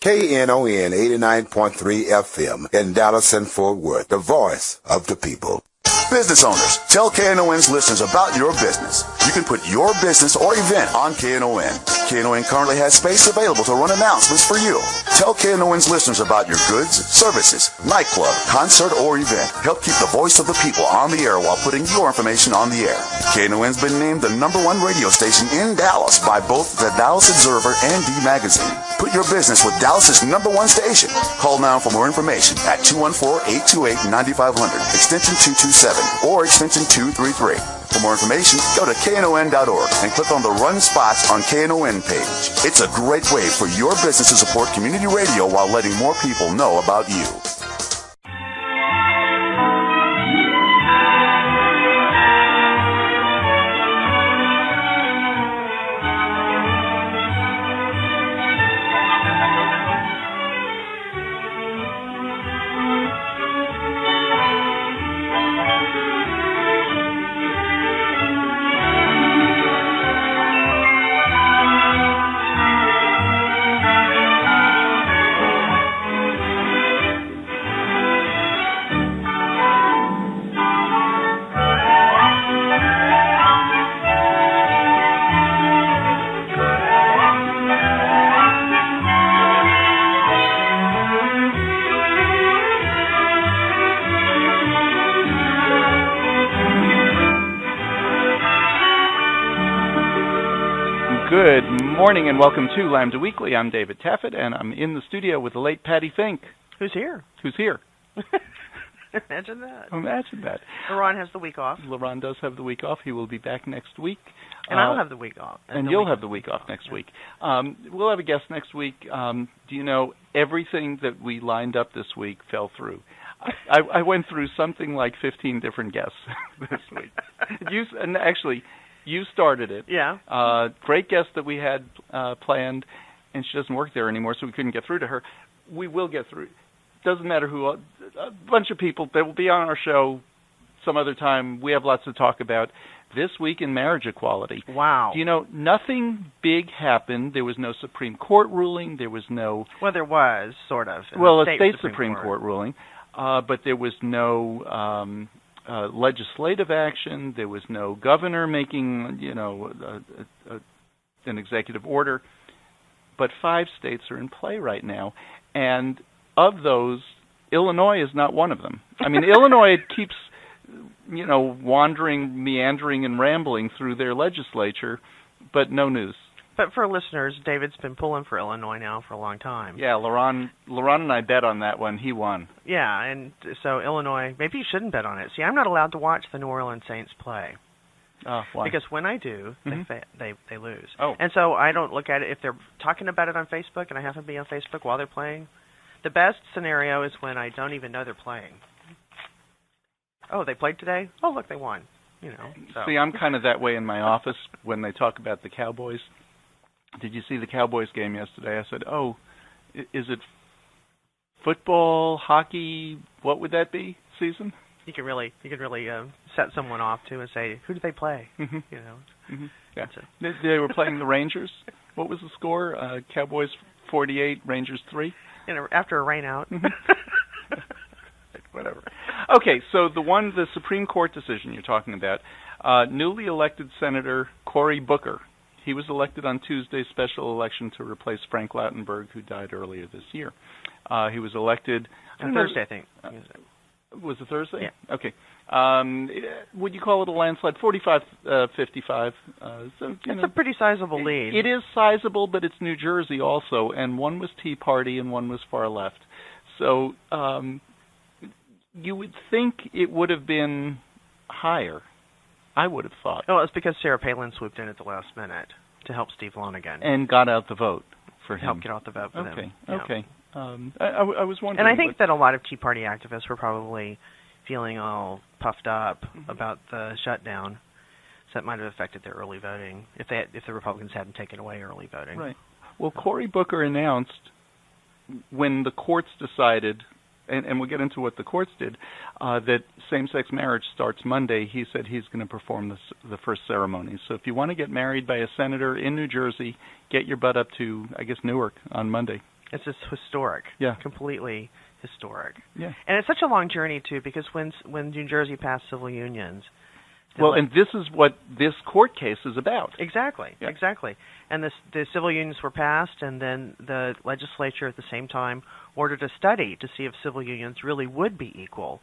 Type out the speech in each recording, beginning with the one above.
Knon 89.3 FM in Dallas and Fort Worth, the voice of the people. Business owners, tell KNON's listeners about your business. You can put your business or event on KNON. KNON currently has space available to run announcements for you. Tell KNON's listeners about your goods, services, nightclub, concert, or event. Help keep the voice of the people on the air while putting your information on the air. KNON's been named the #1 radio station in Dallas by both the Dallas Observer and D Magazine. Put your business with Dallas's #1 station. Call now for more information at 214-828-9500, extension 227, or extension 233. For more information, go to knon.org and click on the Run Spots on KNON page. It's a great way for your business to support community radio while letting more people know about you. Good morning and welcome to Lambda Weekly. I'm David Taffet, and I'm in the studio with the late Patti Fink. Who's here? Who's here? Imagine that. Imagine that. Lerone has the week off. Lerone does have the week off. He will be back next week. And I'll have the week off. And you'll have the week off next week. We'll have a guest next week. Do you know, everything that we lined up this week fell through. I went through something like 15 different guests this week. You started it. Yeah. Great guest that we had planned, and she doesn't work there anymore, so we couldn't get through to her. We will get through. Doesn't matter who. A bunch of people that will be on our show some other time. We have lots to talk about. This week in marriage equality. Wow. Do you know, nothing big happened. There was no Supreme Court ruling. There was no... Well, there was, sort of. Well, a state Supreme Court ruling. But there was no... legislative action. There was no governor making, an executive order. But 5 states are in play right now. And of those, Illinois is not one of them. I mean, Illinois keeps, wandering, meandering, and rambling through their legislature, but no news. But for listeners, David's been pulling for Illinois now for a long time. Yeah, Lerone and I bet on that one. He won. Yeah, and so Illinois, maybe you shouldn't bet on it. See, I'm not allowed to watch the New Orleans Saints play. Oh, why? Because when I do, they lose. Oh. And so I don't look at it if they're talking about it on Facebook, and I happen to be on Facebook while they're playing. The best scenario is when I don't even know they're playing. Oh, they played today? Oh, look, they won. So. See, I'm kind of that way in my office when they talk about the Cowboys. Did you see the Cowboys game yesterday? I said, oh, is it football, hockey, what would that be, season? You could really set someone off, too, and say, who did they play? Yeah. They were playing the Rangers. What was the score? Cowboys 48, Rangers 3? After a rain out. Whatever. Okay, so the Supreme Court decision you're talking about, newly elected Senator Cory Booker. He was elected on Tuesday's special election to replace Frank Lautenberg, who died earlier this year. He was elected... On Thursday, I think. Was it Thursday? Yeah. Okay. Would you call it a landslide? 45-55. It's a pretty sizable lead. It is sizable, but it's New Jersey also, and one was Tea Party and one was far left. So you would think it would have been higher. I would have thought. Oh, it's because Sarah Palin swooped in at the last minute to help Steve Lonegan. And got out the vote for him. Helped get out the vote for them. Okay. I was wondering. And I think that a lot of Tea Party activists were probably feeling all puffed up about the shutdown. So that might have affected their early voting if the Republicans hadn't taken away early voting. Right. Well, Cory Booker announced when the courts decided, and we'll get into what the courts did, that same-sex marriage starts Monday. He said he's going to perform the first ceremony. So if you want to get married by a senator in New Jersey, get your butt up to, I guess, Newark on Monday. It's just historic. Yeah. Completely historic. Yeah. And it's such a long journey too, because when New Jersey passed civil unions. Well, and this is what this court case is about. Exactly. Yeah. Exactly. And the civil unions were passed, and then the legislature at the same time ordered a study to see if civil unions really would be equal.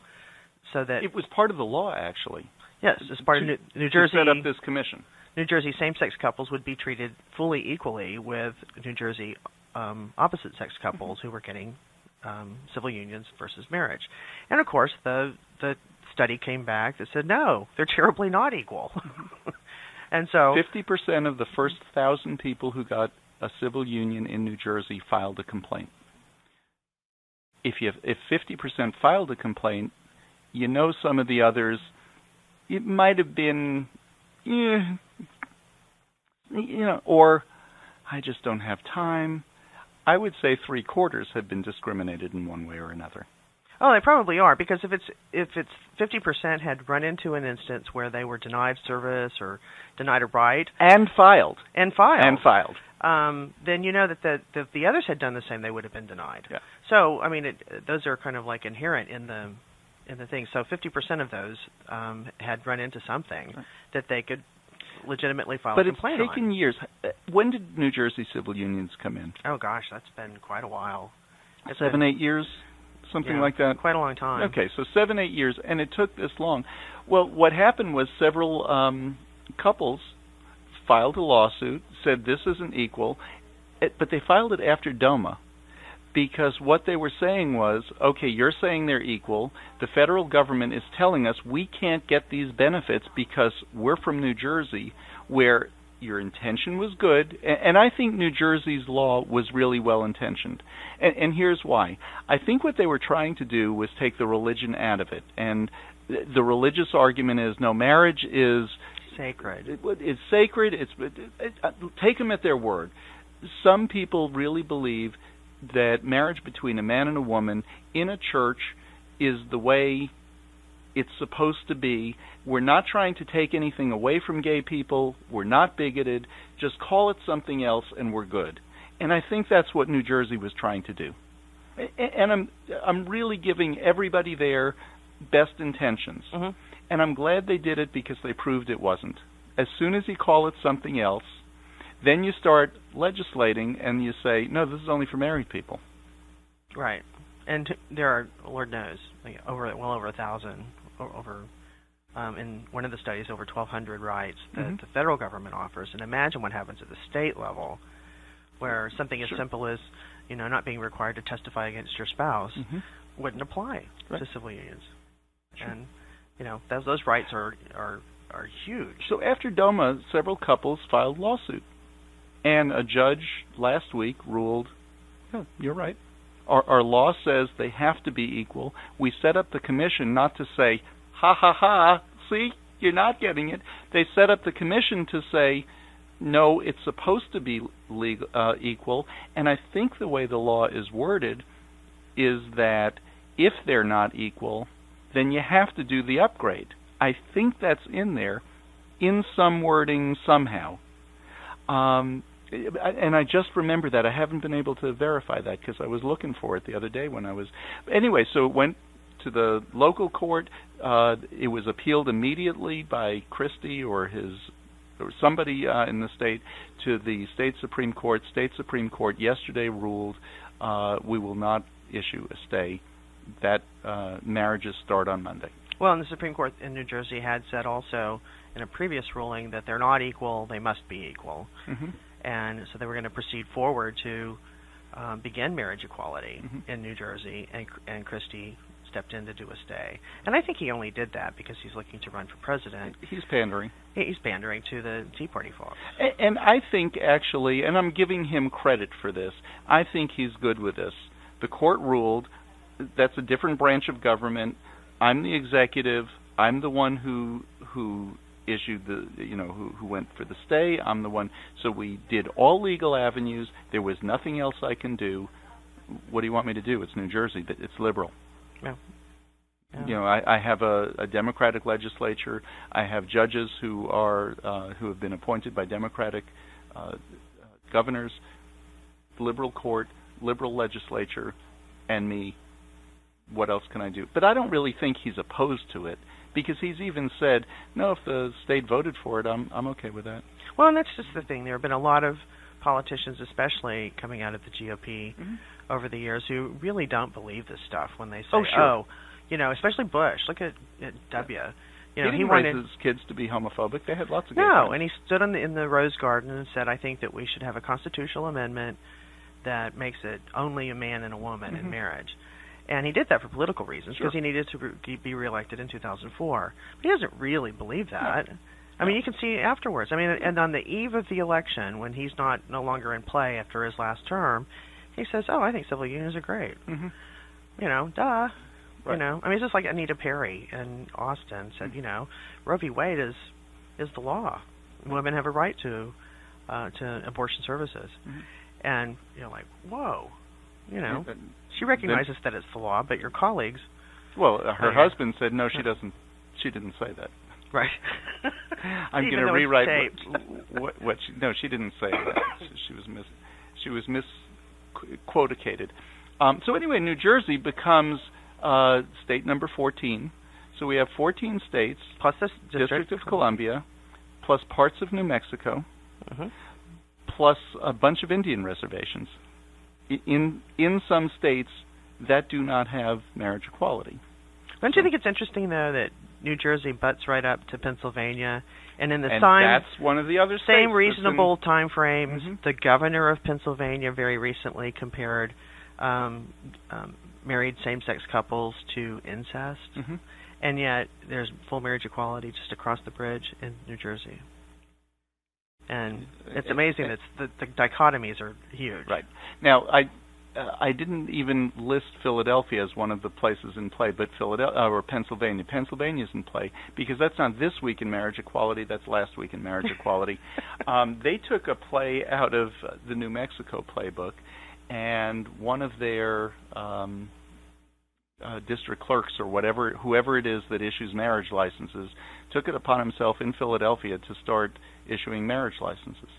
So that it was part of the law, actually. Yes, as part of New Jersey. To set up this commission. New Jersey same-sex couples would be treated fully equally with New Jersey opposite-sex couples who were getting civil unions versus marriage. And, of course, the study came back that said, no, they're terribly not equal. And so 50% of the first 1,000 people who got a civil union in New Jersey filed a complaint. If 50% filed a complaint, you know some of the others, it might have been, or I just don't have time. I would say 3/4 have been discriminated in one way or another. Oh, they probably are, because if it's 50% had run into an instance where they were denied service or denied a right and filed, then you know that the others had done the same, they would have been denied. Yeah. So I mean, those are kind of like inherent in the thing. So 50% of those had run into something that they could legitimately file a complaint on. But it's taken years. When did New Jersey civil unions come in? Oh gosh, that's been quite a while. 7, 8 years. Something like that? Quite a long time. Okay, so 7, 8 years, and it took this long. Well, what happened was several couples filed a lawsuit, said this isn't equal, but they filed it after DOMA, because what they were saying was, okay, you're saying they're equal, the federal government is telling us we can't get these benefits because we're from New Jersey, where your intention was good, and I think New Jersey's law was really well-intentioned. And here's why. I think what they were trying to do was take the religion out of it. And the religious argument is, no, marriage is sacred. It's sacred. Take them at their word. Some people really believe that marriage between a man and a woman in a church is the way it's supposed to be. We're not trying to take anything away from gay people. We're not bigoted. Just call it something else and we're good. And I think that's what New Jersey was trying to do. And I'm really giving everybody there best intentions. Mm-hmm. And I'm glad they did it because they proved it wasn't. As soon as you call it something else, then you start legislating and you say, no, this is only for married people. Right. And there are, Lord knows, well over 1,000, in one of the studies, over 1,200 rights that the federal government offers. And imagine what happens at the state level, where something as simple as, not being required to testify against your spouse wouldn't apply to civil unions. Sure. And, those rights are huge. So after DOMA, several couples filed lawsuit. And a judge last week ruled, you're right. Our law says they have to be equal. We set up the commission not to say, ha, ha, ha, see, you're not getting it. They set up the commission to say, no, it's supposed to be equal. And I think the way the law is worded is that if they're not equal, then you have to do the upgrade. I think that's in there in some wording somehow. And I just remember that. I haven't been able to verify that because I was looking for it the other day when I was... Anyway, so it went to the local court. It was appealed immediately by Christie or somebody in the state to the state Supreme Court. State Supreme Court yesterday ruled we will not issue a stay. That marriages start on Monday. Well, and the Supreme Court in New Jersey had said also in a previous ruling that they're not equal, they must be equal. Mm-hmm. And so they were going to proceed forward to begin marriage equality in New Jersey, and Christie stepped in to do a stay. And I think he only did that because he's looking to run for president. He's pandering. He's pandering to the Tea Party folks. And I think actually, and I'm giving him credit for this, I think he's good with this. The court ruled that's a different branch of government. I'm the executive. I'm the one who issued who went for the stay. I'm the one. So we did all legal avenues. There was nothing else I can do. What do you want me to do? It's New Jersey. It's liberal. Yeah. I have a Democratic legislature. I have judges who have been appointed by Democratic governors. Liberal court. liberal legislature and me, what else can I do? But I don't really think he's opposed to it, because he's even said, no, if the state voted for it, I'm okay with that. Well, and that's just the thing. There have been a lot of politicians, especially coming out of the GOP over the years, who really don't believe this stuff when they say, especially Bush. Look at W. He didn't raise his kids to be homophobic. They had lots of good No, friends. and he stood in the Rose Garden and said, I think that we should have a constitutional amendment that makes it only a man and a woman in marriage. And he did that for political reasons, because he needed to be reelected in 2004. But he doesn't really believe that. No. I mean, you can see afterwards. I mean, and on the eve of the election, when he's no longer in play after his last term, he says, I think civil unions are great. Duh. Right. I mean, it's just like Anita Perry in Austin said, Roe v. Wade is the law. Women have a right to abortion services. And you're like, whoa, she recognizes that it's the law, but your colleagues. Well, her husband said no, she doesn't. She didn't say that. Right. I'm going to rewrite what she. No, she didn't say that. She was misquoted. So anyway, New Jersey becomes state number 14. So we have 14 states plus the District of Columbia, plus parts of New Mexico, plus a bunch of Indian reservations. In some states that do not have marriage equality. Don't you think it's interesting, though, that New Jersey butts right up to Pennsylvania, and in the that's one of the other states. Same reasonable time frames, the governor of Pennsylvania very recently compared married same-sex couples to incest, and yet there's full marriage equality just across the bridge in New Jersey. And it's amazing that the dichotomies are huge. Right. Now, I didn't even list Philadelphia as one of the places in play, but or Pennsylvania. Pennsylvania's in play because that's not this week in marriage equality. That's last week in marriage equality. They took a play out of the New Mexico playbook, and one of their district clerks or whoever it is that issues marriage licenses, took it upon himself in Philadelphia to start issuing marriage licenses.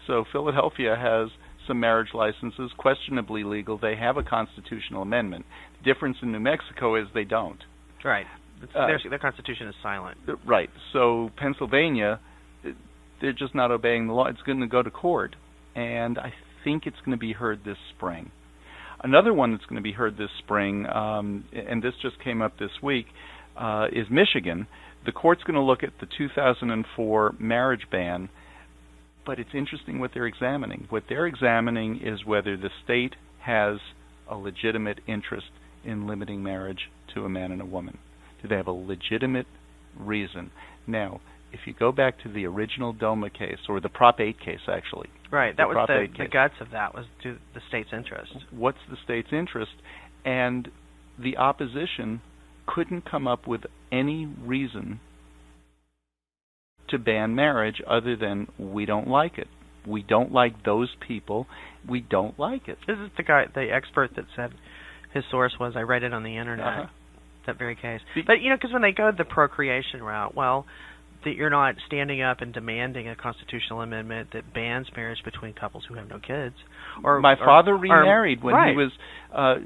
So Philadelphia has some marriage licenses, questionably legal. They have a constitutional amendment. The difference in New Mexico is they don't. Right. Their constitution is silent. Right. So Pennsylvania, they're just not obeying the law. It's going to go to court, and I think it's going to be heard this spring. Another one that's going to be heard this spring, and this just came up this week, is Michigan. The court's going to look at the 2004 marriage ban, but it's interesting what they're examining. What they're examining is whether the state has a legitimate interest in limiting marriage to a man and a woman. Do they have a legitimate reason? Now, if you go back to the original DOMA case, or the Prop 8 case, actually. Right, that was the guts of that, was to the state's interest. What's the state's interest? And the opposition couldn't come up with any reason to ban marriage other than we don't like it. We don't like those people. We don't like it. This is the expert that said his source was, I read it on the internet, that very case. But, because when they go the procreation route, that you're not standing up and demanding a constitutional amendment that bans marriage between couples who have no kids. My father remarried when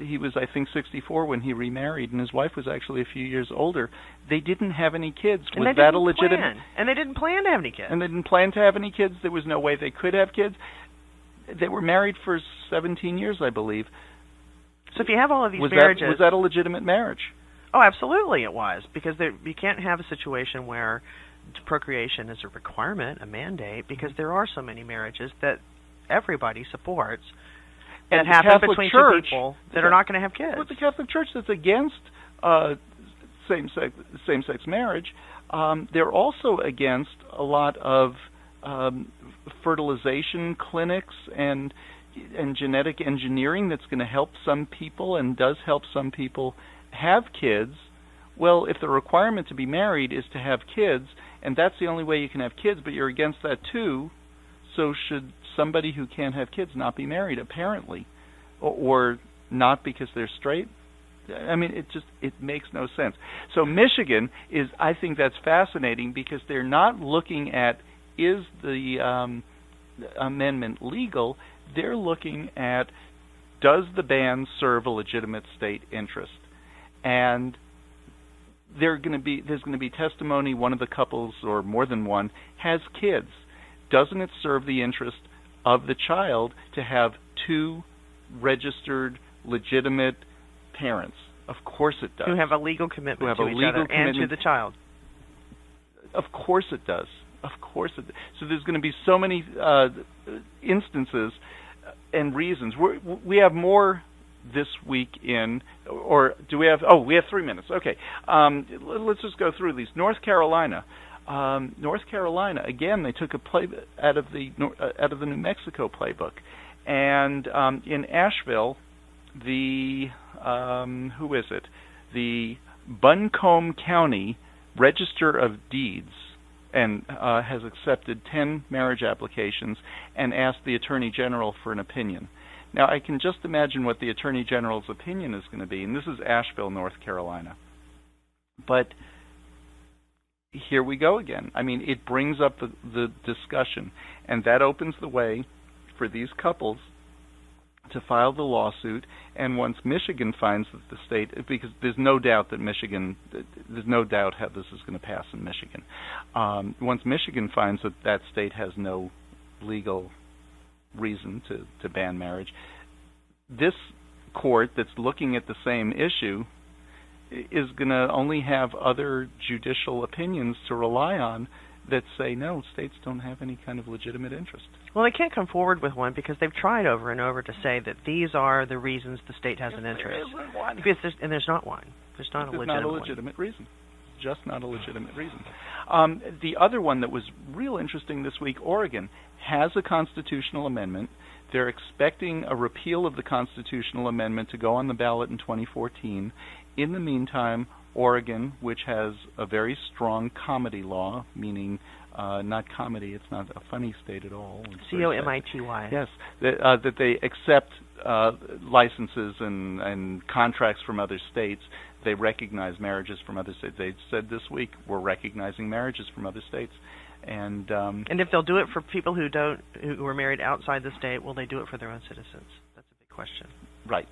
he was I think 64 when he remarried, and his wife was actually a few years older. They didn't have any kids. Was that a legitimate? And they didn't plan to have any kids. And they didn't plan to have any kids. There was no way they could have kids. They were married for 17 years, I believe. So if you have all of these marriages, was that a legitimate marriage? Oh, absolutely, it was, because you can't have a situation where procreation is a requirement, a mandate, because there are so many marriages that everybody supports that happen between two people that are not going to have kids. With the Catholic Church that's against same-sex marriage, they're also against a lot of fertilization clinics and genetic engineering that's going to help some people and does help some people have kids. Well, if the requirement to be married is to have kids, and that's the only way you can have kids, but you're against that too, so should somebody who can't have kids not be married, apparently, or not because they're straight? I mean, it makes no sense. So Michigan is, I think that's fascinating because they're not looking at is the amendment legal, they're looking at, does the ban serve a legitimate state interest? And there's going to be testimony. One of the couples, or more than one, has kids. Doesn't it serve the interest of the child to have two registered, legitimate parents? Of course it does. Who have a legal commitment to each other and to the child. Of course it does. Of course it does. So there's going to be so many instances and reasons. We have more this week in, or do we have? Oh, we have 3 minutes. Okay, let's just go through these. North Carolina, again, they took a play out of the New Mexico playbook, and in Asheville, the Buncombe County Register of Deeds and has accepted 10 marriage applications and asked the Attorney General for an opinion. Now, I can just imagine what the Attorney General's opinion is going to be, and this is Asheville, North Carolina. But here we go again. I mean, it brings up the discussion, and that opens the way for these couples to file the lawsuit. And once Michigan finds that the state, because there's no doubt how this is going to pass in Michigan. Once Michigan finds that that state has no legal reason to ban marriage, this court that's looking at the same issue is going to only have other judicial opinions to rely on that say, no, states don't have any kind of legitimate interest. Well, they can't come forward with one because they've tried over and over to say that these are the reasons the state has an interest. There isn't one. And there's not one. There's not a legitimate reason. Just not a legitimate reason. The other one that was real interesting this week, Oregon, has a constitutional amendment. They're expecting a repeal of the constitutional amendment to go on the ballot in 2014. In the meantime, Oregon, which has a very strong comity law, meaning not comedy, it's not a funny state at all. COMITY. Yes, that they accept licenses and contracts from other states. They recognize marriages from other states. They said this week, we're recognizing marriages from other states. And if they'll do it for people who are married outside the state, will they do it for their own citizens? That's a big question. Right.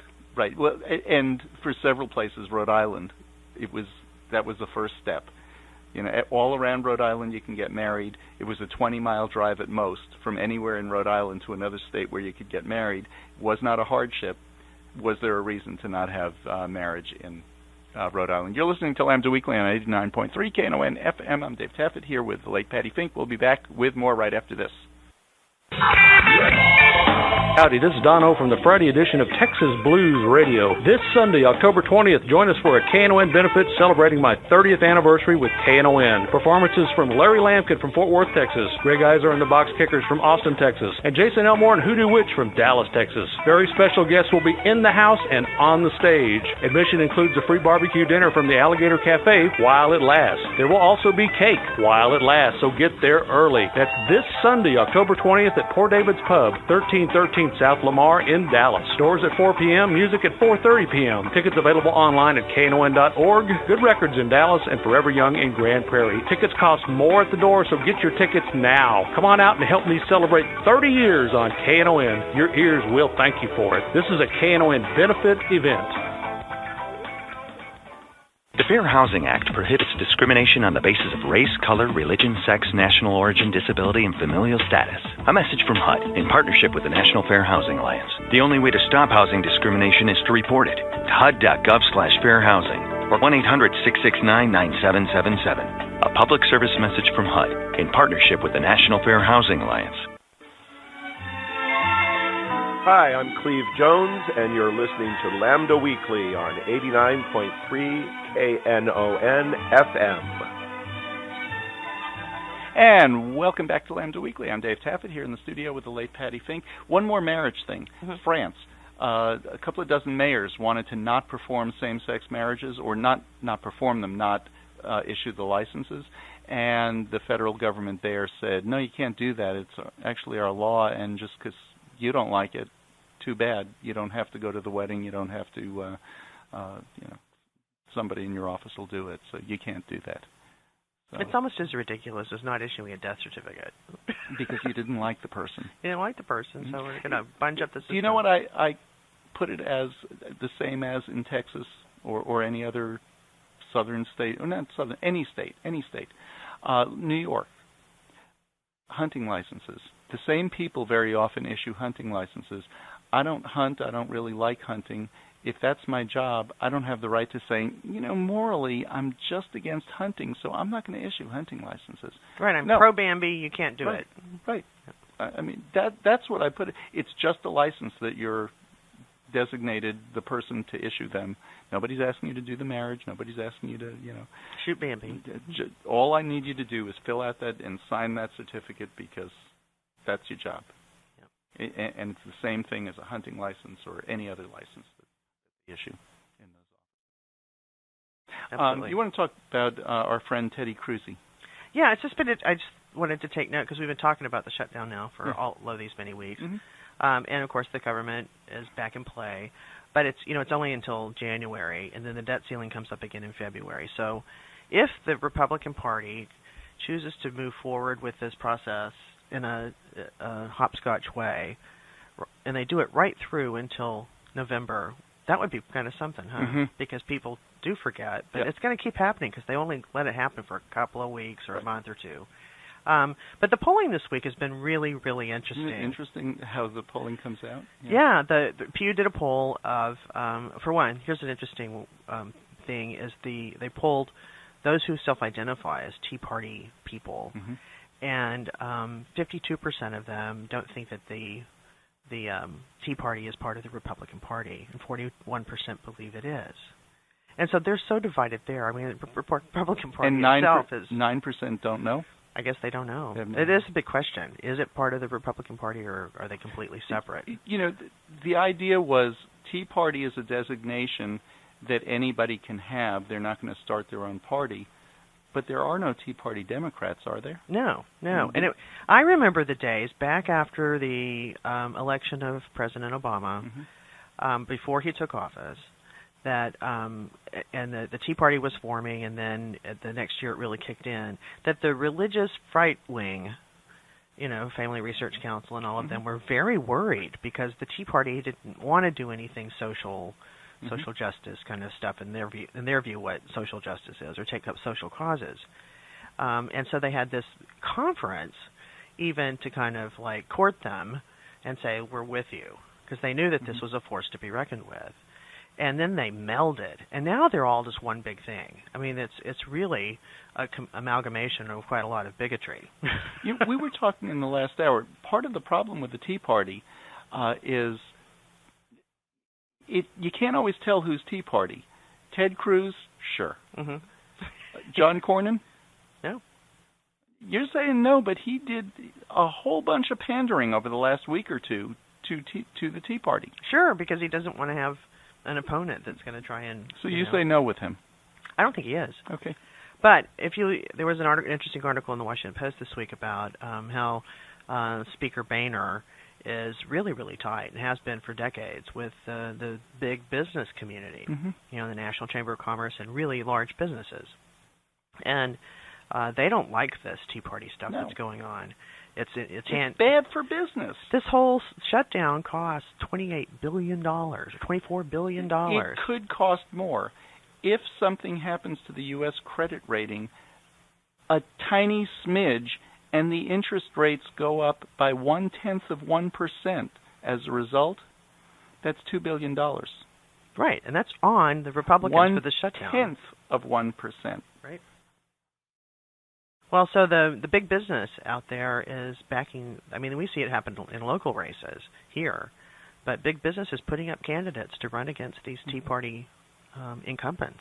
Well, and for several places, Rhode Island, that was the first step. You know, all around Rhode Island you can get married. It was a 20-mile drive at most from anywhere in Rhode Island to another state where you could get married. It was not a hardship. Was there a reason to not have marriage in Rhode Island? You're listening to Lambda Weekly on 89.3 Knon FM. I'm Dave Taffet here with the late Patti Fink. We'll be back with more right after this. Howdy, this is Dono from the Friday edition of Texas Blues Radio. This Sunday, October 20th, join us for a KNON benefit celebrating my 30th anniversary with KNON. Performances from Larry Lampkin from Fort Worth, Texas, Greg Iser and the Box Kickers from Austin, Texas, and Jason Elmore and Hoodoo Witch from Dallas, Texas. Very special guests will be in the house and on the stage. Admission includes a free barbecue dinner from the Alligator Cafe while it lasts. There will also be cake while it lasts, so get there early. That's this Sunday, October 20th at Poor David's Pub, 1313 South Lamar in Dallas. Doors at 4 p.m., music at 4:30 p.m. Tickets available online at knon.org. Good records in Dallas and Forever Young in Grand Prairie. Tickets cost more at the door, so get your tickets now. Come on out and help me celebrate 30 years on KNON. Your ears will thank you for it. This is a KNON benefit event. The Fair Housing Act prohibits discrimination on the basis of race, color, religion, sex, national origin, disability, and familial status. A message from HUD in partnership with the National Fair Housing Alliance. The only way to stop housing discrimination is to report it to HUD.gov/fairhousing or 1-800-669-9777. A public service message from HUD in partnership with the National Fair Housing Alliance. Hi, I'm Cleve Jones, and you're listening to Lambda Weekly on 89.3 KNON FM. And welcome back to Lambda Weekly. I'm Dave Taffet here in the studio with the late Patti Fink. One more marriage thing. France. A couple of dozen mayors wanted to not perform same-sex marriages, or not perform them, not issue the licenses. And the federal government there said, no, you can't do that. It's actually our law, and just because you don't like it, too bad. You don't have to go to the wedding. You don't have to, somebody in your office will do it. So you can't do that. So, it's almost as ridiculous as not issuing a death certificate. because you didn't like the person. You didn't like the person, so we're going to bunch up the system. Do you know what I put it as the same as in Texas or any other southern state, or not southern, any state. New York, hunting licenses. The same people very often issue hunting licenses. I don't hunt. I don't really like hunting. If that's my job, I don't have the right to say, morally, I'm just against hunting, so I'm not going to issue hunting licenses. Right, I'm pro-Bambi, you can't do it. Right. I mean, that's what I put it. It's just a license that you're designated the person to issue them. Nobody's asking you to do the marriage. Nobody's asking you to, shoot Bambi. All I need you to do is fill out that and sign that certificate because that's your job. Yep. And it's the same thing as a hunting license or any other license that they issue in those offices. Absolutely. You want to talk about our friend Teddy Cruzy? Yeah, it's just been. I just wanted to take note because we've been talking about the shutdown now for all of these many weeks, and of course the government is back in play, but it's it's only until January, and then the debt ceiling comes up again in February. So, if the Republican Party chooses to move forward with this process in a hopscotch way, and they do it right through until November, that would be kind of something, huh? Because people do forget, but it's going to keep happening because they only let it happen for a couple of weeks or a month or two. But the polling this week has been really, really interesting. Isn't it interesting how the polling comes out? Yeah, the Pew did a poll of, for one, here's an interesting thing, is they polled those who self-identify as Tea Party people, and 52% of them don't think that the Tea Party is part of the Republican Party, and 41% believe it is. And so they're so divided there. I mean, the Republican Party itself is... 9% don't know? I guess they don't know. It is a big question. Is it part of the Republican Party, or are they completely separate? The idea was Tea Party is a designation that anybody can have. They're not going to start their own party. But there are no Tea Party Democrats, are there? No. And I remember the days back after the election of President Obama, before he took office, that and the Tea Party was forming, and then the next year it really kicked in, that the religious right wing, Family Research Council and all of them were very worried because the Tea Party didn't want to do anything social justice kind of stuff in their view what social justice is, or take up social causes. And so they had this conference even to kind of like court them and say, we're with you, because they knew that this was a force to be reckoned with. And then they melded, and now they're all just one big thing. I mean, it's really a amalgamation of quite a lot of bigotry. We were talking in the last hour. Part of the problem with the Tea Party is you can't always tell who's Tea Party. Ted Cruz, sure. John Cornyn? No. You're saying no, but he did a whole bunch of pandering over the last week or two to the Tea Party. Sure, because he doesn't want to have an opponent that's going to try and... So you say no with him? I don't think he is. Okay. But there was an interesting article in the Washington Post this week about how Speaker Boehner is really, really tight, and has been for decades, with the big business community, the National Chamber of Commerce and really large businesses. And they don't like this Tea Party stuff that's going on. It's bad for business. This whole shutdown costs $28 billion or $24 billion. It could cost more. If something happens to the U.S. credit rating, a tiny smidge, and the interest rates go up by 0.1% as a result, that's $2 billion. Right, and that's on the Republicans for the shutdown. 0.1%. Right. Well, so the big business out there is backing. I mean, we see it happen in local races here, but big business is putting up candidates to run against these Tea Party incumbents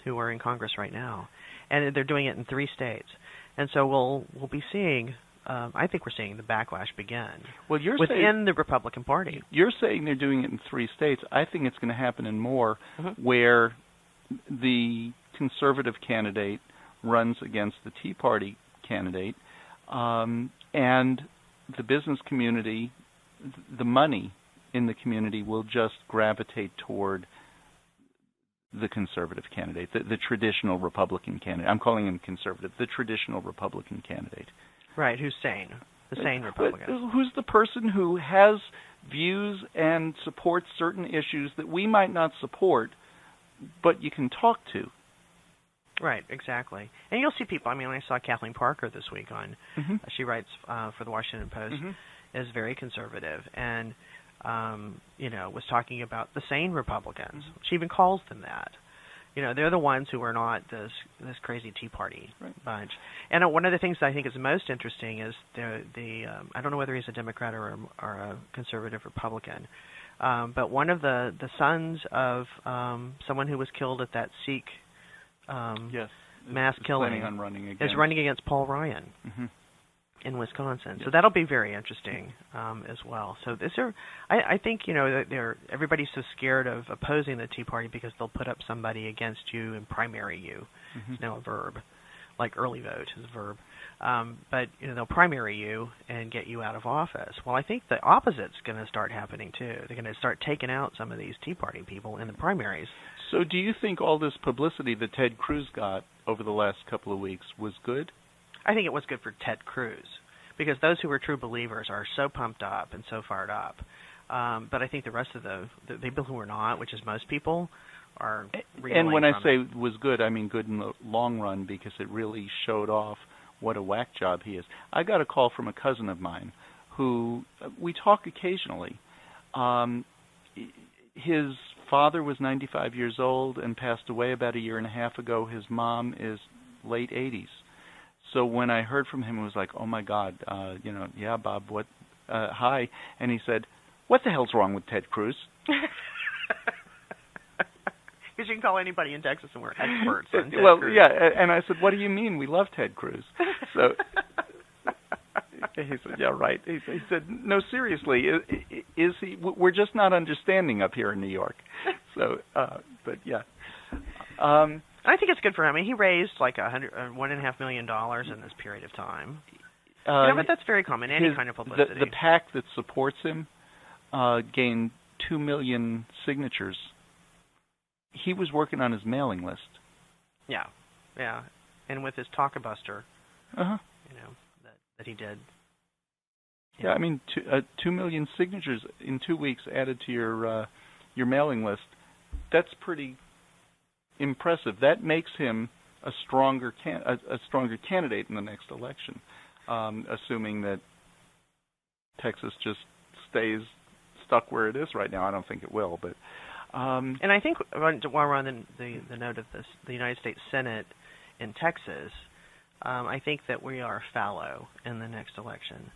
who are in Congress right now, and they're doing it in 3 states. And so we'll be seeing. I think we're seeing the backlash begin. Well, you're within saying, the Republican Party. You're saying they're doing it in 3 states. I think it's going to happen in more, where the conservative candidate runs against the Tea Party candidate, and the business community, the money in the community will just gravitate toward the conservative candidate, the traditional Republican candidate. I'm calling him conservative, the traditional Republican candidate. Right, who's sane, the sane Republican. Who's the person who has views and supports certain issues that we might not support, but you can talk to. Right, exactly. And you'll see people, I mean, I saw Kathleen Parker this week on, she writes for the Washington Post, is very conservative, and, was talking about the sane Republicans. She even calls them that. They're the ones who are not this crazy Tea Party bunch. And one of the things that I think is most interesting is I don't know whether he's a Democrat or a conservative Republican, but one of the sons of someone who was killed at that Sikh mass killing is running against Paul Ryan in Wisconsin. So that'll be very interesting as well. So I think everybody's so scared of opposing the Tea Party because they'll put up somebody against you and primary you. It's now a verb, like early vote is a verb. But they'll primary you and get you out of office. Well, I think the opposite's going to start happening too. They're going to start taking out some of these Tea Party people in the primaries. So do you think all this publicity that Ted Cruz got over the last couple of weeks was good? I think it was good for Ted Cruz because those who are true believers are so pumped up and so fired up. But I think the rest of the people who are not, which is most people, are reeling. And when I say was good, I mean good in the long run because it really showed off what a whack job he is. I got a call from a cousin of mine who we talk occasionally. His father was 95 years old and passed away about a year and a half ago. His mom is late 80s. So when I heard from him, it was like, oh, my God, yeah, Bob, what, hi. And he said, what the hell's wrong with Ted Cruz? Because you can call anybody in Texas and we're experts on Ted Cruz. Yeah, and I said, what do you mean? We love Ted Cruz. So he said, yeah, right. He said, no, seriously, is he? We're just not understanding up here in New York. So, but yeah. I think it's good for him. I mean, he raised like $1.5 million in this period of time. But that's very common. Any kind of publicity. The PAC that supports him gained 2 million signatures. He was working on his mailing list. Yeah, and with his Talkabuster, that he did. Yeah, I mean, 2 million signatures in 2 weeks added to your mailing list. That's pretty impressive. That makes him a stronger candidate in the next election, assuming that Texas just stays stuck where it is right now. I don't think it will, but. And I think while we're on the note of this, the United States Senate in Texas, I think that we are fallow in the next election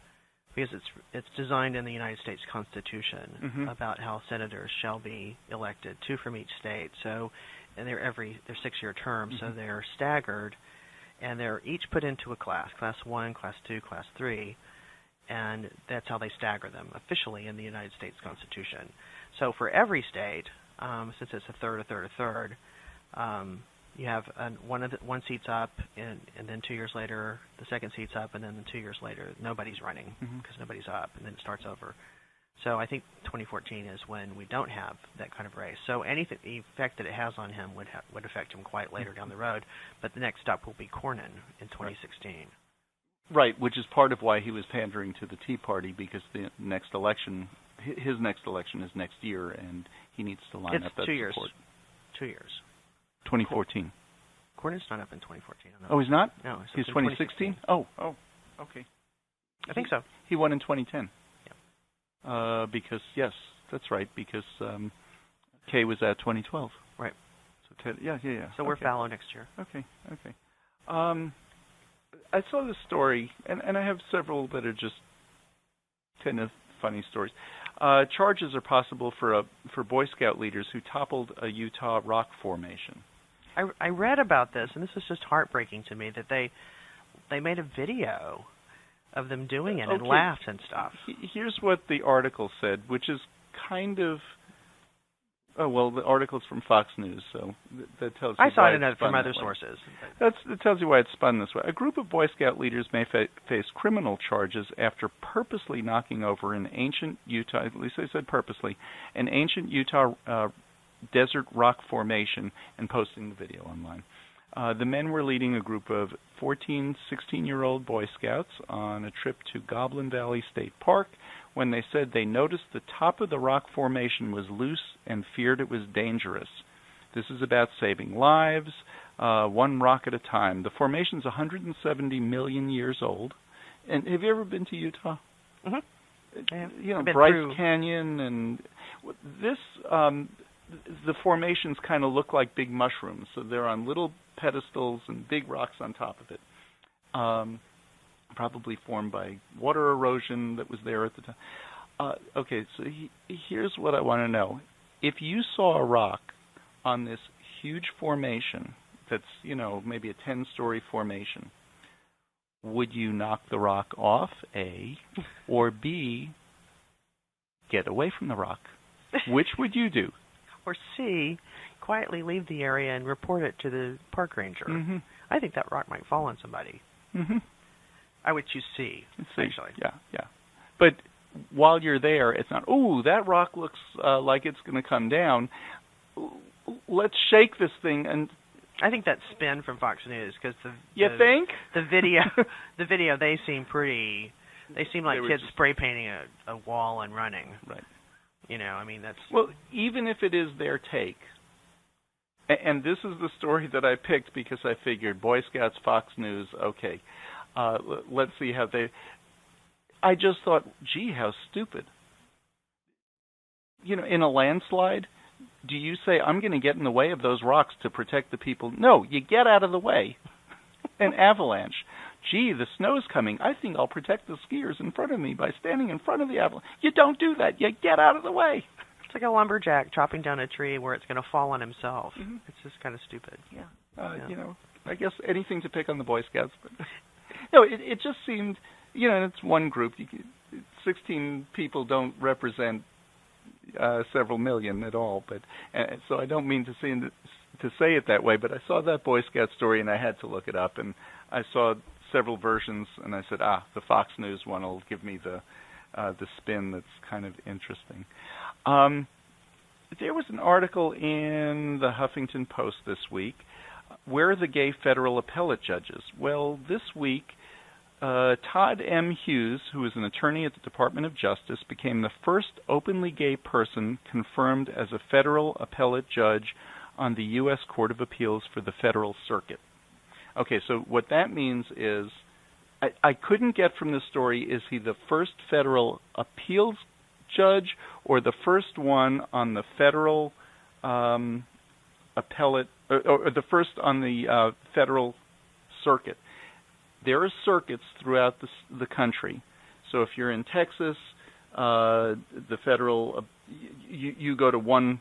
because it's designed in the United States Constitution about how senators shall be elected, 2 from each state. So, and they're 6-year terms, so they're staggered, and they're each put into a class 1, Class 2, Class 3, and that's how they stagger them officially in the United States Constitution. So for every state, since it's a third, you have one seat's up, and then 2 years later, the second seat's up, and then 2 years later, nobody's running because nobody's up, and then it starts over. So I think 2014 is when we don't have that kind of race. So the effect that it has on him would affect him quite later down the road, but the next stop will be Cornyn in 2016. Right, which is part of why he was pandering to the Tea Party, because the next election, his next election is next year, and he needs to line up that support. 2 years. 2014. Cornyn's not up in 2014. Oh, he's not? No. He's 2016? Oh, okay. I think so. He won in 2010. Yeah. Because, yes, that's right, because Kay was at 2012. Right. So Ted, yeah. So we're fallow next year. Okay. I saw this story, and I have several that are just kind of funny stories. Charges are possible for Boy Scout leaders who toppled a Utah rock formation. I read about this, and this was just heartbreaking to me, that they made a video of them doing it and laughed and stuff. Here's what the article said, which is kind of... Oh, well, the article's from Fox News, so that tells you why it's spun. I saw it from other sources. It tells you why it's spun this way. A group of Boy Scout leaders may face criminal charges after purposely knocking over an ancient Utah, at least they said purposely, an ancient Utah desert rock formation and posting the video online. The men were leading a group of 14, 16-year-old Boy Scouts on a trip to Goblin Valley State Park when they said they noticed the top of the rock formation was loose and feared it was dangerous. This is about saving lives, one rock at a time. The formation's 170 million years old. And have you ever been to Utah? Mm-hmm. You know, Bryce Canyon and this. The formations kind of look like big mushrooms, so they're on little pedestals and big rocks on top of it. Probably formed by water erosion that was there at the time. Okay, so here's what I want to know. If you saw a rock on this huge formation that's, you know, maybe a 10-story formation, would you knock the rock off, A, or B, get away from the rock? Which would you do? Or C, quietly leave the area and report it to the park ranger. Mm-hmm. I think that rock might fall on somebody. Mm-hmm. I would choose C, actually. Yeah. But while you're there, it's not, ooh, that rock looks like it's going to come down. Let's shake this thing. And I think that's spin from Fox News because the video they seem like kids just spray painting a wall and running. Right. You know, I mean, that's... Well, even if it is their take, and this is the story that I picked because I figured Boy Scouts, Fox News, okay, let's see how they... I just thought, gee, how stupid. You know, in a landslide, do you say, I'm going to get in the way of those rocks to protect the people? No, you get out of the way. An avalanche. Gee, the snow's coming. I think I'll protect the skiers in front of me by standing in front of the avalanche. You don't do that. You get out of the way. It's like a lumberjack chopping down a tree where it's going to fall on himself. Mm-hmm. It's just kind of stupid. Yeah. You know, I guess anything to pick on the Boy Scouts. But no, it just seemed, you know, it's one group. 16 people don't represent several million at all. But so I don't mean to say it that way. But I saw that Boy Scout story and I had to look it up, and I saw several versions, and I said, the Fox News one will give me the spin that's kind of interesting. There was an article in the Huffington Post this week. Where are the gay federal appellate judges? Well, this week, Todd M. Hughes, who is an attorney at the Department of Justice, became the first openly gay person confirmed as a federal appellate judge on the U.S. Court of Appeals for the Federal Circuit. Okay, so what that means is, I couldn't get from this story, is he the first federal appeals judge or the first one on the federal appellate, or the first on the federal circuit? There are circuits throughout the country. So if you're in Texas, the federal, you go to one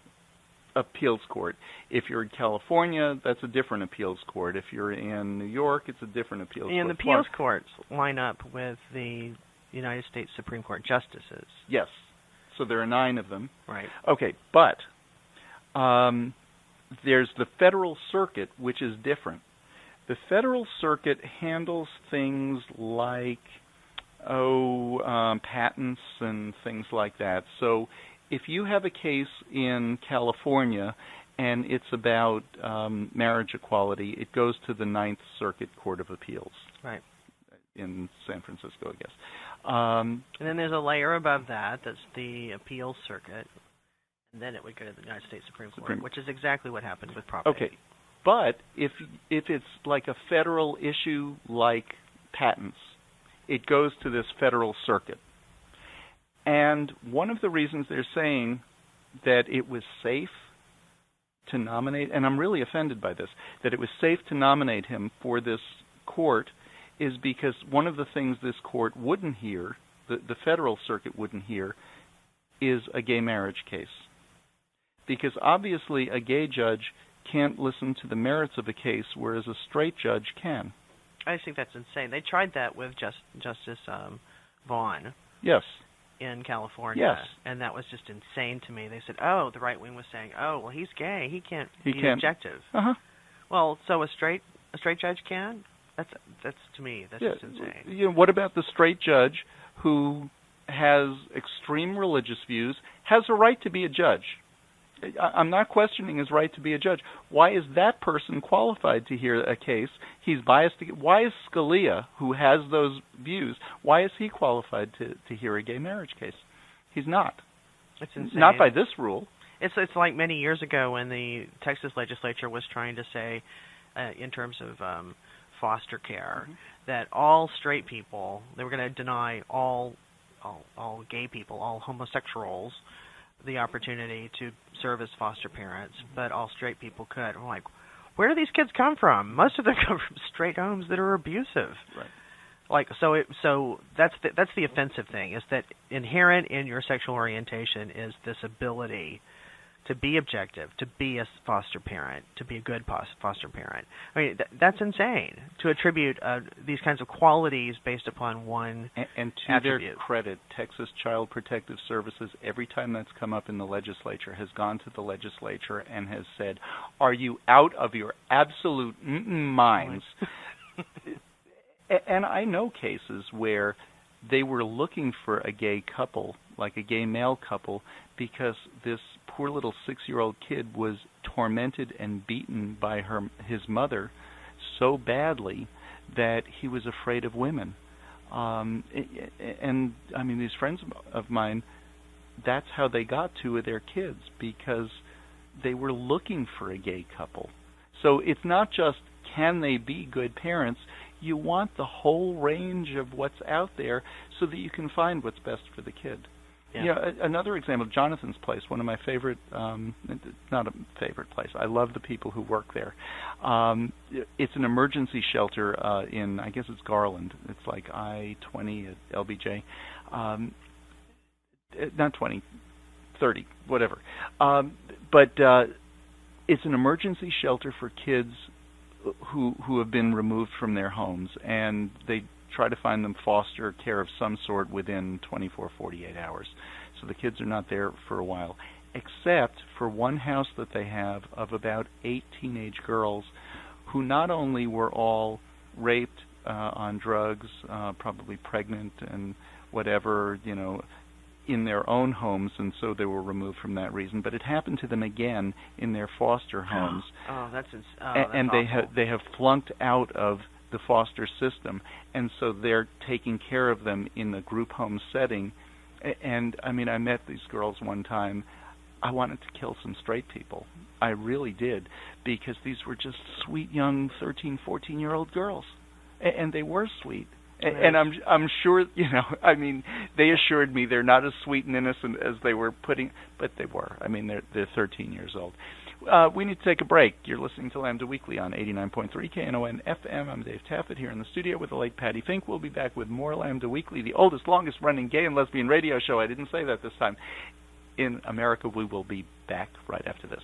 appeals court. If you're in California, that's a different appeals court. If you're in New York, it's a different appeals court. And the appeals courts line up with the United States Supreme Court justices. Yes. So there are 9 of them. Right. Okay, but there's the Federal Circuit, which is different. The Federal Circuit handles things like, patents and things like that. So if you have a case in California and it's about marriage equality, it goes to the Ninth Circuit Court of Appeals. Right. In San Francisco, I guess. And then there's a layer above that that's the appeals circuit, and then it would go to the United States Supreme Court, which is exactly what happened with property. Okay, but if it's like a federal issue like patents, it goes to this Federal Circuit. And one of the reasons they're saying that it was safe to nominate, and I'm really offended by this, that it was safe to nominate him for this court is because one of the things this court wouldn't hear, the Federal Circuit wouldn't hear, is a gay marriage case. Because obviously a gay judge can't listen to the merits of a case, whereas a straight judge can. I think that's insane. They tried that with Justice Vaughn. Yes. In California. Yes. And that was just insane to me. They said, the right wing was saying, well, he's gay. He's objective. Uh-huh. Well, so a straight judge can? That's to me, that's just insane. You know, what about the straight judge who has extreme religious views, has a right to be a judge? I'm not questioning his right to be a judge. Why is that person qualified to hear a case? He's biased. Why is Scalia, who has those views, why is he qualified to hear a gay marriage case? He's not. It's insane. Not by this rule. It's like many years ago when the Texas legislature was trying to say, in terms of foster care, that all straight people, they were going to deny all gay people, all homosexuals, the opportunity to serve as foster parents, but all straight people could. I'm like, where do these kids come from? Most of them come from straight homes that are abusive. Right. Like, so that's the offensive thing, is that inherent in your sexual orientation is this ability to be objective, to be a foster parent, to be a good foster parent. I mean, that's insane, to attribute these kinds of qualities based upon one and to attribute. Their credit, Texas Child Protective Services, every time that's come up in the legislature, has gone to the legislature and has said, are you out of your absolute minds? And I know cases where they were looking for a gay couple, like a gay male couple, because this poor little 6-year-old kid was tormented and beaten by his mother so badly that he was afraid of women. And I mean, these friends of mine, that's how they got 2 of their kids, because they were looking for a gay couple. So it's not just can they be good parents. You want the whole range of what's out there so that you can find what's best for the kid. Yeah. You know, another example, Jonathan's Place, one of my favorite, not a favorite place, I love the people who work there. It's an emergency shelter in, I guess it's Garland. It's like I-20 at LBJ. Not 20, 30, whatever. But it's an emergency shelter for kids who have been removed from their homes, and they try to find them foster care of some sort within 24, 48 hours. So the kids are not there for a while, except for one house that they have of about 8 teenage girls who not only were all raped on drugs, probably pregnant and whatever, you know, in their own homes, and so they were removed from that reason. But it happened to them again in their foster homes. That's and they have flunked out of the foster system, and so they're taking care of them in the group home setting. And I mean, I met these girls one time. I wanted to kill some straight people. I really did, because these were just sweet young 13, 14-year-old girls, and they were sweet. And I'm sure, you know, I mean, they assured me they're not as sweet and innocent as they were putting, but they were. I mean, they're 13 years old. We need to take a break. You're listening to Lambda Weekly on 89.3 Knon FM. I'm Dave Taffet here in the studio with the late Patti Fink. We'll be back with more Lambda Weekly, the oldest, longest-running gay and lesbian radio show. I didn't say that this time. In America, we will be back right after this.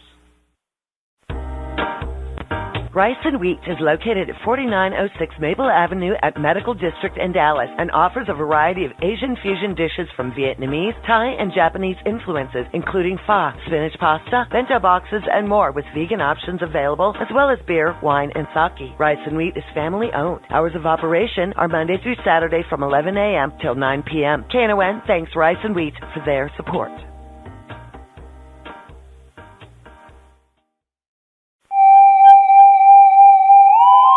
Rice and Wheat is located at 4906 Maple Avenue at Medical District in Dallas and offers a variety of Asian fusion dishes from Vietnamese, Thai, and Japanese influences, including pho, spinach pasta, bento boxes, and more, with vegan options available, as well as beer, wine, and sake. Rice and Wheat is family-owned. Hours of operation are Monday through Saturday from 11 a.m. till 9 p.m. Knon thanks Rice and Wheat for their support.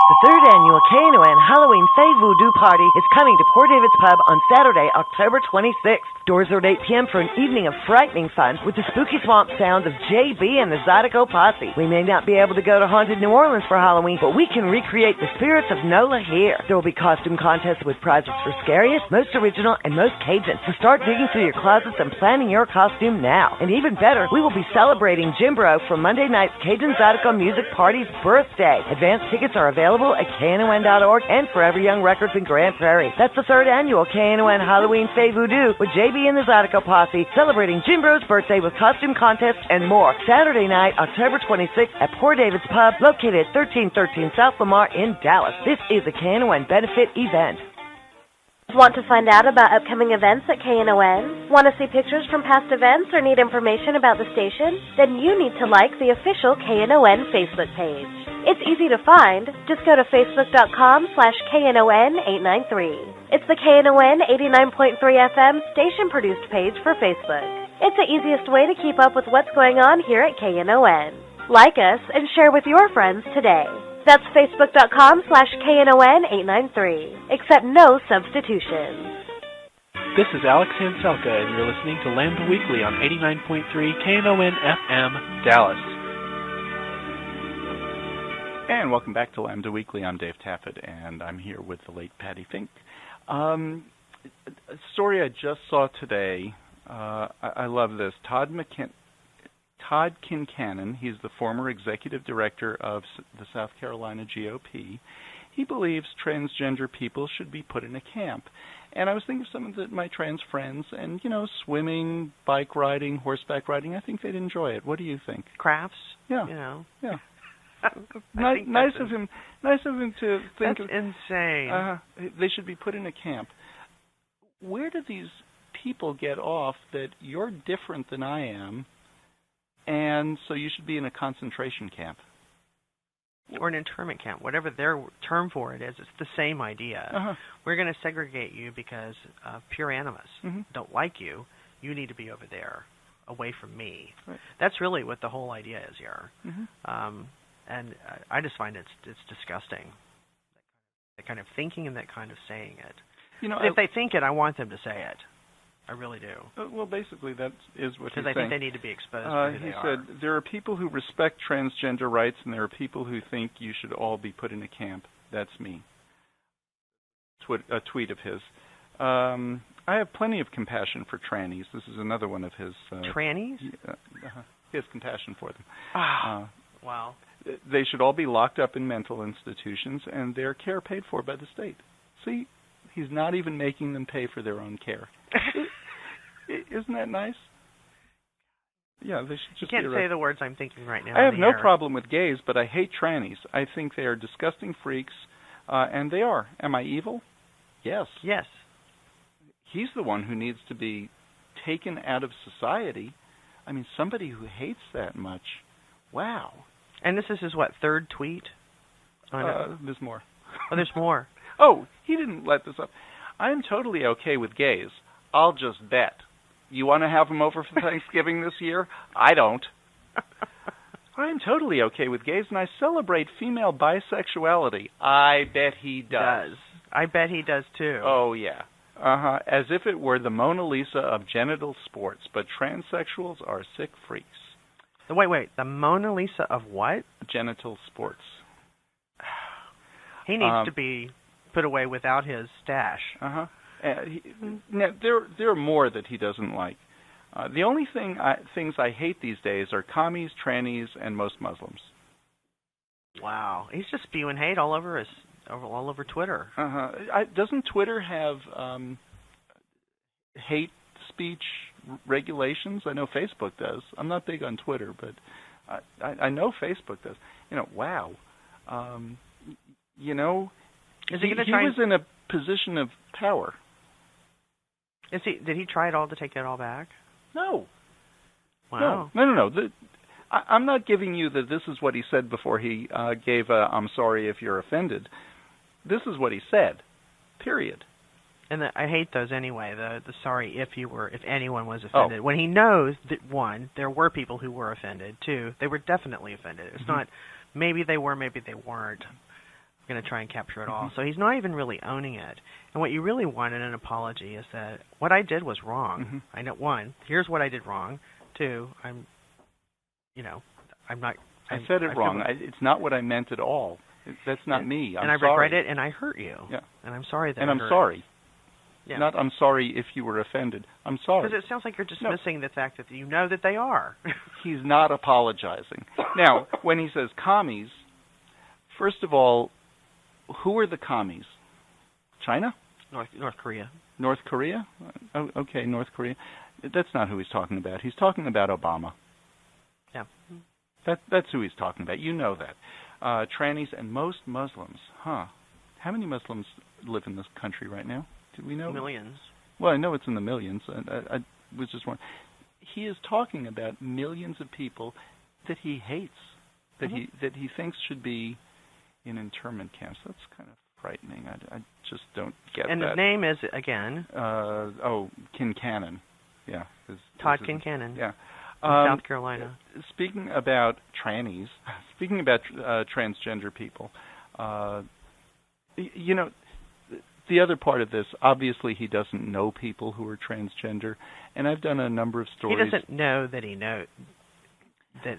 The third annual Knon Halloween Fey Voodoo Party is coming to Port David's Pub on Saturday, October 26th. Doors are at 8 p.m. for an evening of frightening fun with the spooky swamp sounds of JB and the Zydeco Posse. We may not be able to go to Haunted New Orleans for Halloween, but we can recreate the spirits of NOLA here. There will be costume contests with prizes for scariest, most original, and most Cajun. So start digging through your closets and planning your costume now. And even better, we will be celebrating Jimbro for Monday night's Cajun Zydeco Music Party's birthday. Advance tickets are available at KNON.org and Forever Young Records in Grand Prairie. That's the third annual Knon Halloween Fey Voodoo with JB and the Zydeco Posse, celebrating Jimbro's birthday with costume contests and more. Saturday night, October 26th at Port David's Pub, located at 1313 South Lamar in Dallas. This is a Knon benefit event. Want to find out about upcoming events at KNON? Want to see pictures from past events or need information about the station? Then you need to like the official KNON Facebook page. It's easy to find. Just go to facebook.com/KNON893. It's the KNON 89.3 FM station-produced page for Facebook. It's the easiest way to keep up with what's going on here at KNON. Like us and share with your friends today. That's Facebook.com/KNON893. Accept no substitutions. This is Alex Hanselka, and you're listening to Lambda Weekly on 89.3 KNON FM, Dallas. And welcome back to Lambda Weekly. I'm Dave Taffet, and I'm here with the late Patti Fink. A story I just saw today. I love this. Todd Kincannon, he's the former executive director of the South Carolina GOP. He believes transgender people should be put in a camp. And I was thinking of some of my trans friends, and, swimming, bike riding, horseback riding, I think they'd enjoy it. What do you think? Crafts? Yeah. Yeah. Nice of him to think. That's insane. They should be put in a camp. Where do these people get off that you're different than I am, and so you should be in a concentration camp? Or an internment camp, whatever their term for it is, it's the same idea. We're going to segregate you because of pure animus. Don't like you. You need to be over there, away from me. Right. That's really what the whole idea is here. And I just find it's disgusting, that kind of thinking and that kind of saying it. If they think it, I want them to say it. I really do. Well, basically, that is what he's saying. Because I think they need to be exposed for who they are. He said, there are people who respect transgender rights, and there are people who think you should all be put in a camp. That's me. A tweet of his. I have plenty of compassion for trannies. This is another one of his... Trannies? He has compassion for them. Wow. They should all be locked up in mental institutions, and their care paid for by the state. See, he's not even making them pay for their own care. Isn't that nice? Yeah, they should just. You can't say the words I'm thinking right now. I have no problem with gays, but I hate trannies. I think they are disgusting freaks, and they are. Am I evil? Yes. Yes. He's the one who needs to be taken out of society. I mean, somebody who hates that much. Wow. And this is his, third tweet? There's more. Oh, there's more. Oh, he didn't let this up. I'm totally okay with gays. I'll just bet. You want to have them over for Thanksgiving this year? I don't. I'm totally okay with gays, and I celebrate female bisexuality. I bet he does. I bet he does, too. Oh, yeah. As if it were the Mona Lisa of genital sports, but transsexuals are sick freaks. Wait. The Mona Lisa of what? Genital sports. He needs to be put away without his stash. Now, there are more that he doesn't like. The only things I hate these days are commies, trannies, and most Muslims. Wow, he's just spewing hate all over Twitter. Doesn't Twitter have hate speech regulations? I know Facebook does. I'm not big on Twitter, but I know Facebook does. Wow. Is he going to try? He was in a position of power. Did he try at all to take it all back? No. Wow. No. I'm not giving you that this is what he said before he gave a I'm sorry if you're offended. This is what he said, period. And I hate those anyway, the sorry if anyone was offended. When he knows that, one, there were people who were offended, two, they were definitely offended. It's not maybe they were, maybe they weren't. I'm going to try and capture it all. So he's not even really owning it. And what you really want in an apology is that what I did was wrong. I know, one, here's what I did wrong. Two, I'm not... I said it wrong. It's not what I meant at all. That's not me. I regret it, and I hurt you. Yeah. And I'm sorry that And I I'm hurt. sorry. Yeah. Not I'm sorry if you were offended. I'm sorry. Because it sounds like you're dismissing the fact that you know that they are. He's not apologizing. Now, when he says commies, first of all, who are the commies? China? North Korea. North Korea? Oh, okay, North Korea. That's not who he's talking about. He's talking about Obama. Yeah. That's who he's talking about. You know that. Trannies and most Muslims. How many Muslims live in this country right now? Do we know? Millions. Well, I know it's in the millions. I was just wondering. He is talking about millions of people that he hates, that he thinks should be in internment camps. That's kind of frightening. I just don't get that. And his name is, again? Kincannon. Yeah. Todd Kincannon. Yeah. South Carolina. Speaking about trannies, speaking about transgender people, the other part of this, obviously he doesn't know people who are transgender, and I've done a number of stories. He doesn't know that he knows that.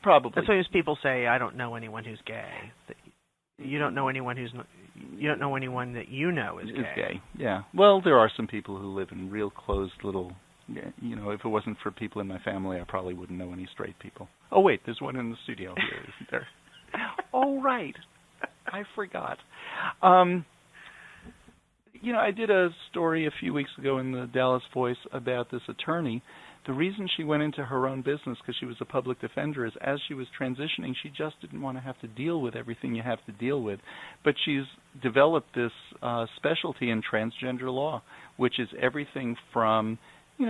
Probably. That's why people say, "I don't know anyone who's gay." You don't know anyone you don't know anyone that you know is gay. Yeah. Well, there are some people who live in real closed little. If it wasn't for people in my family, I probably wouldn't know any straight people. Oh wait, there's one in the studio here, isn't there? Oh right. I forgot. I did a story a few weeks ago in the Dallas Voice about this attorney. The reason she went into her own business, because she was a public defender, is as she was transitioning, she just didn't want to have to deal with everything you have to deal with. But she's developed this specialty in transgender law, which is everything from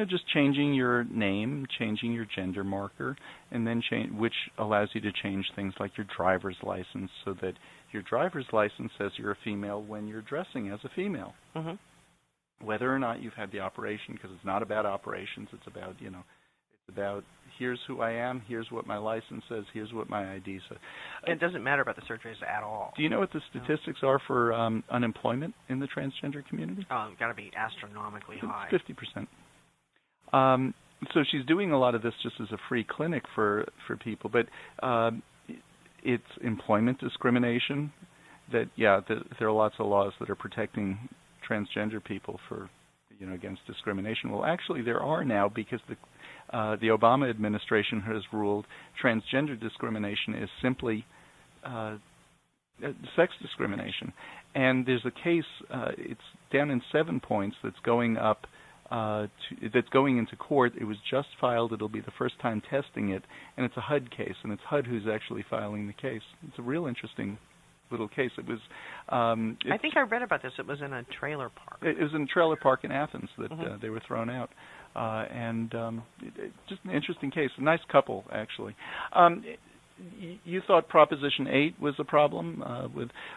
just changing your name, changing your gender marker, and then which allows you to change things like your driver's license so that your driver's license says you're a female when you're dressing as a female. Mm-hmm. Whether or not you've had the operation, because it's not about operations, it's about, it's about here's who I am, here's what my license says, here's what my ID says. It doesn't matter about the surgeries at all. Do you know what the statistics are for unemployment in the transgender community? Oh, it's got to be astronomically high. It's 50%. So she's doing a lot of this just as a free clinic for people, but it's employment discrimination. There are lots of laws that are protecting transgender people against discrimination. Well, actually, there are now, because the Obama administration has ruled transgender discrimination is simply sex discrimination. And there's a case, it's down in 7 points, that's going up. That's going into court. It was just filed. It'll be the first time testing it, and it's a HUD case, and it's HUD who's actually filing the case. It's a real interesting little case. It was. I think I read about this. It was in a trailer park. It was in a trailer park in Athens that they were thrown out, and just an interesting case. A nice couple, actually. You thought Proposition 8 was a problem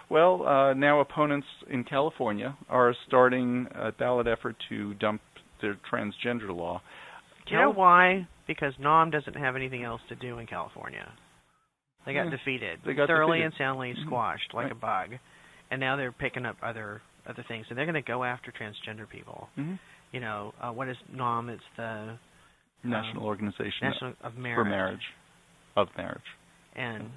now opponents in California are starting a ballot effort to dump their transgender law. Do you know why? Because NOM doesn't have anything else to do in California. They got defeated. They got thoroughly defeated. and soundly squashed like a bug, and now they're picking up other things, and they're going to go after transgender people. Mm-hmm. What is NOM? It's the National Organization of Marriage. For Marriage. Of Marriage. And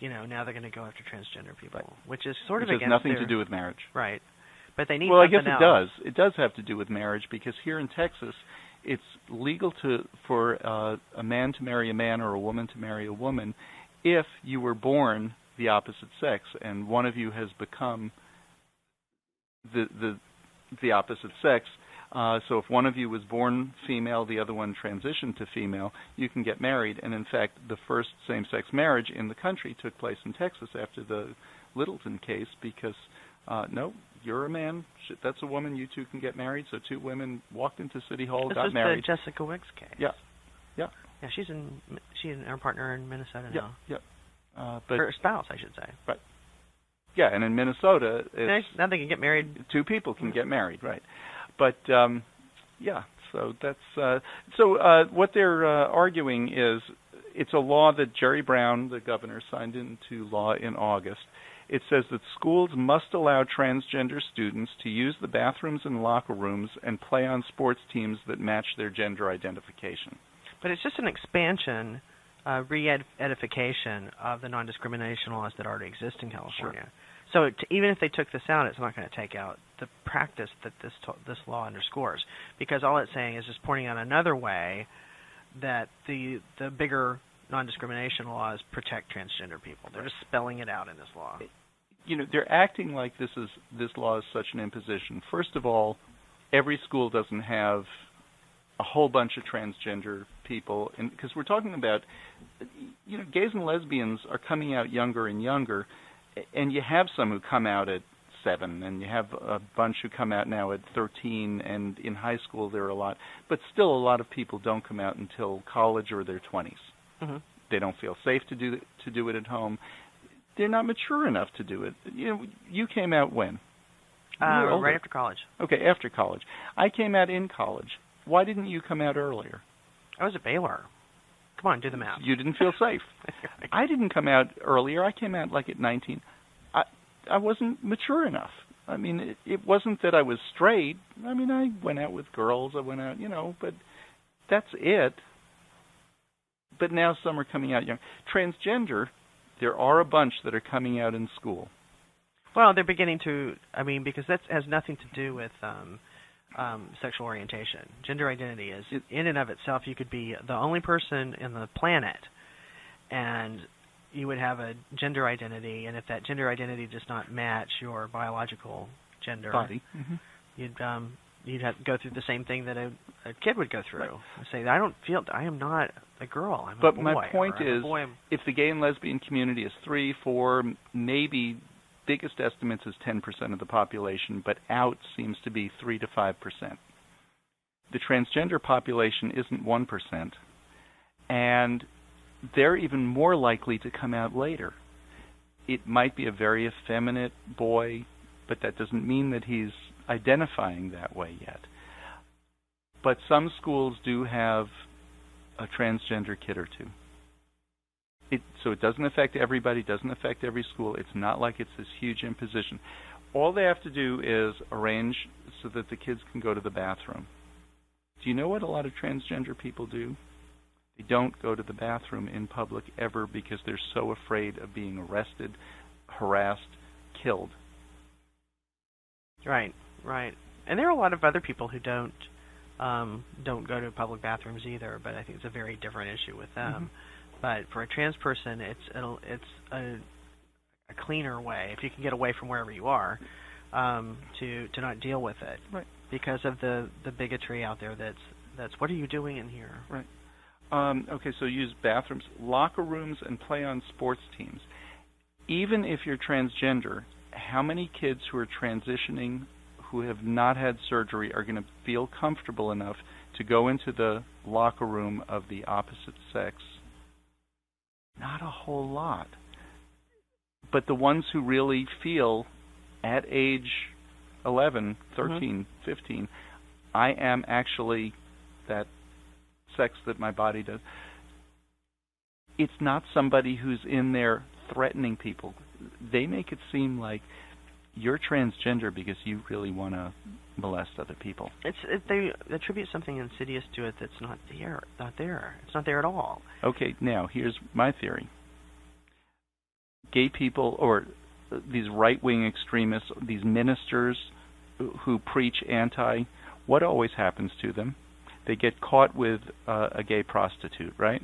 now they're going to go after transgender people, which is sort of against. It has nothing to do with marriage. Right. But they need Well, I something guess it else. does. It does have to do with marriage, because here in Texas, it's legal for a man to marry a man or a woman to marry a woman if you were born the opposite sex and one of you has become the opposite sex. So if one of you was born female, the other one transitioned to female, you can get married. And in fact, the first same-sex marriage in the country took place in Texas after the Littleton case, because no, you're a man, that's a woman, you two can get married. So two women walked into City Hall, got married. This is the Jessica Wicks case. Yeah. Yeah, she's our partner in Minnesota now. Yeah. But her spouse, I should say. Right. Yeah, and in Minnesota, now they can get married. Two people can get married, right? But so that's what they're arguing is it's a law that Jerry Brown, the governor, signed into law in August. It says that schools must allow transgender students to use the bathrooms and locker rooms and play on sports teams that match their gender identification. But it's just an expansion, re-edification of the non-discrimination laws that already exist in California. Sure. So even if they took this out, it's not going to take out the practice that this law underscores, because all it's saying is just pointing out another way that the bigger non-discrimination laws protect transgender people. They're just spelling it out in this law. They're acting like this law is such an imposition. First of all, every school doesn't have a whole bunch of transgender people, and because we're talking about, gays and lesbians are coming out younger and younger, and you have some who come out at 7, and you have a bunch who come out now at 13, and in high school there are a lot, but still a lot of people don't come out until college or their 20s. Mm-hmm. They don't feel safe to do it at home. They're not mature enough to do it. You came out when? Right after college. Okay, after college. I came out in college. Why didn't you come out earlier? I was at Baylor. Come on, do the math. You didn't feel safe. I didn't come out earlier. I came out like at 19. I wasn't mature enough. I mean, it wasn't that I was straight. I mean, I went out with girls. I went out, but that's it. But now some are coming out young. Transgender, there are a bunch that are coming out in school. Well, they're beginning to, because that has nothing to do with sexual orientation. Gender identity is, in and of itself, you could be the only person in the planet, and you would have a gender identity, and if that gender identity does not match your biological gender, body, you'd have to go through the same thing that a kid would go through. Right. Say, I am not a girl, I'm a boy. But my point is, if the gay and lesbian community is 3, 4, maybe biggest estimates is 10% of the population, but out seems to be 3 to 5%. The transgender population isn't 1%, and they're even more likely to come out later. It might be a very effeminate boy, but that doesn't mean that he's identifying that way yet. But some schools do have a transgender kid or two. So it doesn't affect everybody, doesn't affect every school. It's not like it's this huge imposition. All they have to do is arrange so that the kids can go to the bathroom. Do you know what a lot of transgender people do? They don't go to the bathroom in public ever because they're so afraid of being arrested, harassed, killed. Right. And there are a lot of other people who don't go to public bathrooms either, but I think it's a very different issue with them. But for a trans person, it's a cleaner way, if you can get away from wherever you are, to not deal with it. Right. Because of the bigotry out there that's what are you doing in here? Right. Okay, so use bathrooms, locker rooms, and play on sports teams. Even if you're transgender, how many kids who are transitioning who have not had surgery are going to feel comfortable enough to go into the locker room of the opposite sex? Not a whole lot. But the ones who really feel at age 11, 13, 15, I am actually that sex that my body does. It's not somebody who's in there threatening people. They make it seem like you're transgender because you really want to molest other people. They attribute something insidious to it that's not there. It's not there at all. Okay, now here's my theory. Gay people, or these right-wing extremists, these ministers who preach anti, what always happens to them? They get caught with a gay prostitute, right?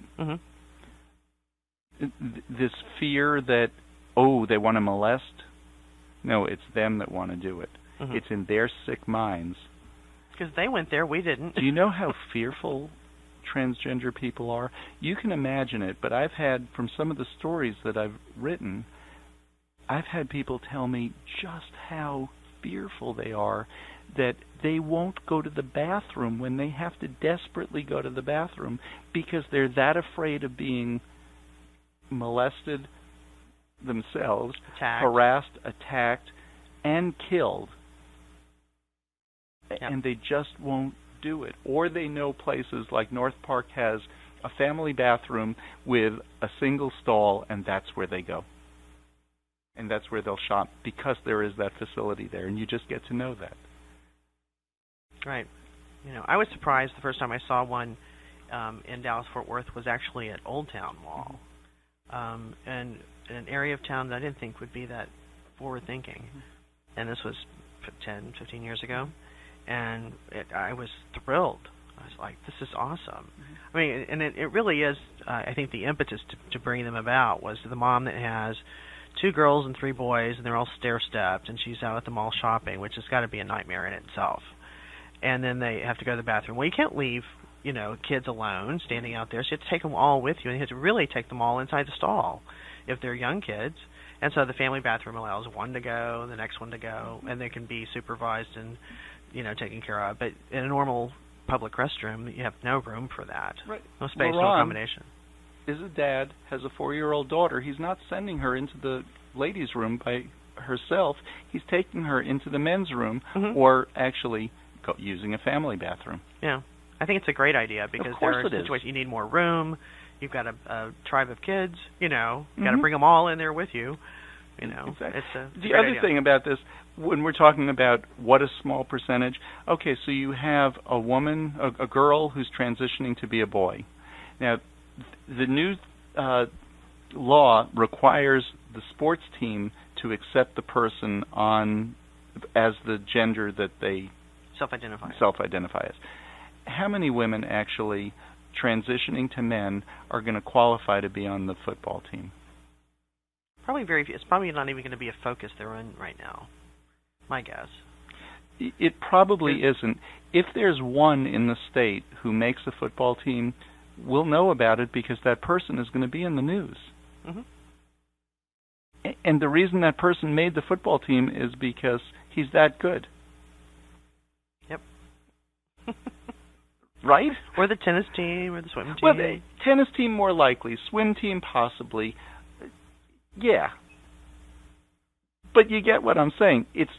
This fear that, they want to molest. No, it's them that want to do it. It's in their sick minds. Because they went there, we didn't. Do you know how fearful transgender people are? You can imagine it, but I've had, from some of the stories that I've written, I've had people tell me just how fearful they are, that they won't go to the bathroom when they have to desperately go to the bathroom because they're that afraid of being molested themselves, harassed, attacked, and killed. Yep. And they just won't do it. Or they know places like North Park has a family bathroom with a single stall, and that's where they go. And that's where they'll shop because there is that facility there, and you just get to know that. Right. I was surprised the first time I saw one in Dallas-Fort Worth was actually at Old Town Mall, and in an area of town that I didn't think would be that forward-thinking. And this was 10, 15 years ago, and I was thrilled. I was like, this is awesome. I mean, and it really is, I think the impetus to bring them about was the mom that has 2 girls and 3 boys, and they're all stair-stepped, and she's out at the mall shopping, which has got to be a nightmare in itself. And then they have to go to the bathroom. Well, you can't leave, kids alone standing out there, so you have to take them all with you, and you have to really take them all inside the stall if they're young kids. And so the family bathroom allows one to go, the next one to go, and they can be supervised and, taken care of. But in a normal public restroom, you have no room for that. Right. No space, no accommodation. Is a dad, has a 4-year-old daughter. He's not sending her into the ladies' room by herself, he's taking her into the men's room or actually using a family bathroom. Yeah. I think it's a great idea because there are situations you need more room. You've got a tribe of kids, you got to bring them all in there with you. Exactly. It's the other thing about this, when we're talking about what a small percentage, okay, so you have a woman, a girl who's transitioning to be a boy. Now, the new law requires the sports team to accept the person as the gender that they self-identify as. How many women actually transitioning to men are going to qualify to be on the football team? Probably very few. It's probably not even going to be a focus they're in right now, my guess. It probably isn't. If there's one in the state who makes a football team, we'll know about it because that person is going to be in the news. And the reason that person made the football team is because he's that good. Yep. Right? Or the tennis team or the swim team. Well, the tennis team more likely. Swim team possibly. Yeah. But you get what I'm saying. It's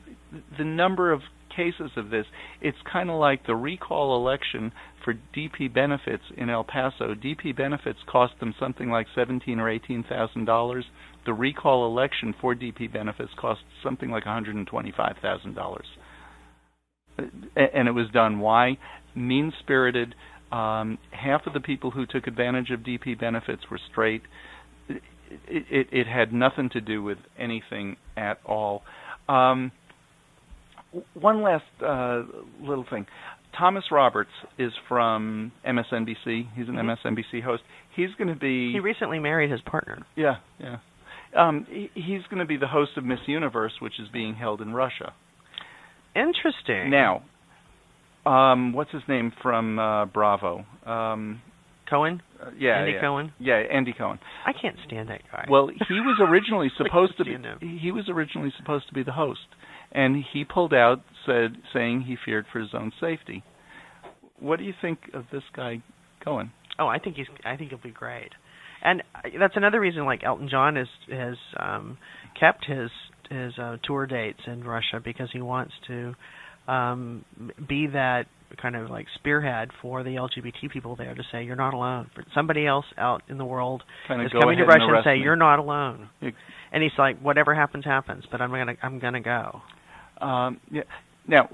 the number of cases of this. It's kind of like the recall election for DP benefits in El Paso. DP benefits cost them something like $17,000 or $18,000. The recall election for DP benefits cost something like $125,000. And it was done. Why? Mean-spirited. Half of the people who took advantage of DP benefits were straight. It had nothing to do with anything at all. One last little thing. Thomas Roberts is from MSNBC. He's an MSNBC host. He's going to be... He recently married his partner. Yeah. He's going to be the host of Miss Universe, which is being held in Russia. Interesting. Now, what's his name from Bravo? Cohen? Andy yeah. Cohen? Yeah, Andy Cohen. I can't stand that guy. Well, he was originally supposed to be. He was originally supposed to be the host, and he pulled out, saying he feared for his own safety. What do you think of this guy Cohen? Oh, I think he'll be great, and that's another reason. Like Elton John has kept his tour dates in Russia because he wants to be that kind of like spearhead for the LGBT people there to say you're not alone. For somebody else out in the world is coming to Russia and say you're not alone. And he's like, whatever happens, happens. But I'm gonna go. Yeah. Now,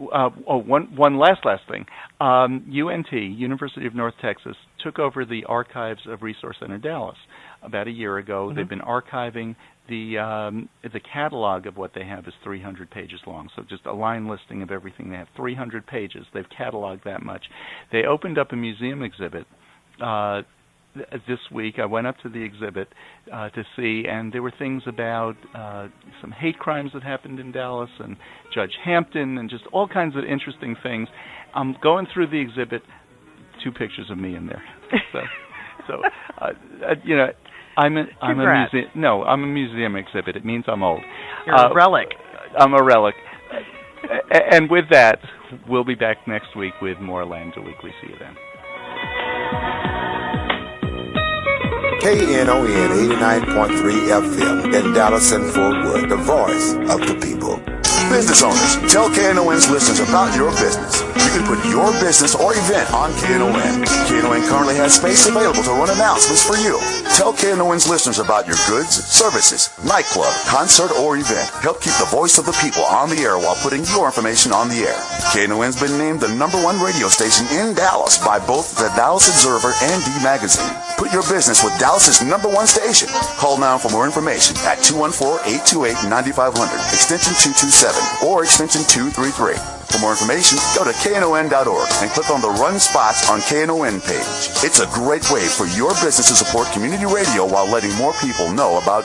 one last thing. UNT, University of North Texas, took over the archives of Resource Center Dallas about a year ago. They've been archiving. The catalog of what they have is 300 pages long, so just a line listing of everything. They have 300 pages. They've cataloged that much. They opened up a museum exhibit this week. I went up to the exhibit to see, and there were things about some hate crimes that happened in Dallas and Judge Hampton and just all kinds of interesting things. I'm going through the exhibit, 2 pictures of me in there. So I'm a museum exhibit. It means I'm old. You're a relic. I'm a relic. And with that, we'll be back next week with more Lambda Weekly. See you then. KNON 89.3 FM in Dallas and Fort Worth, the voice of the people. Business owners, tell KNON's listeners about your business. You can put your business or event on KNON. KNON currently has space available to run announcements for you. Tell KNON's listeners about your goods, services, nightclub, concert, or event. Help keep the voice of the people on the air while putting your information on the air. KNON's been named the #1 radio station in Dallas by both the Dallas Observer and D Magazine. Put your business with Dallas's #1 station. Call now for more information at 214-828-9500, extension 227, or extension 233. For more information, go to KNON.org and click on the Run Spots on KNON page. It's a great way for your business to support community radio while letting more people know about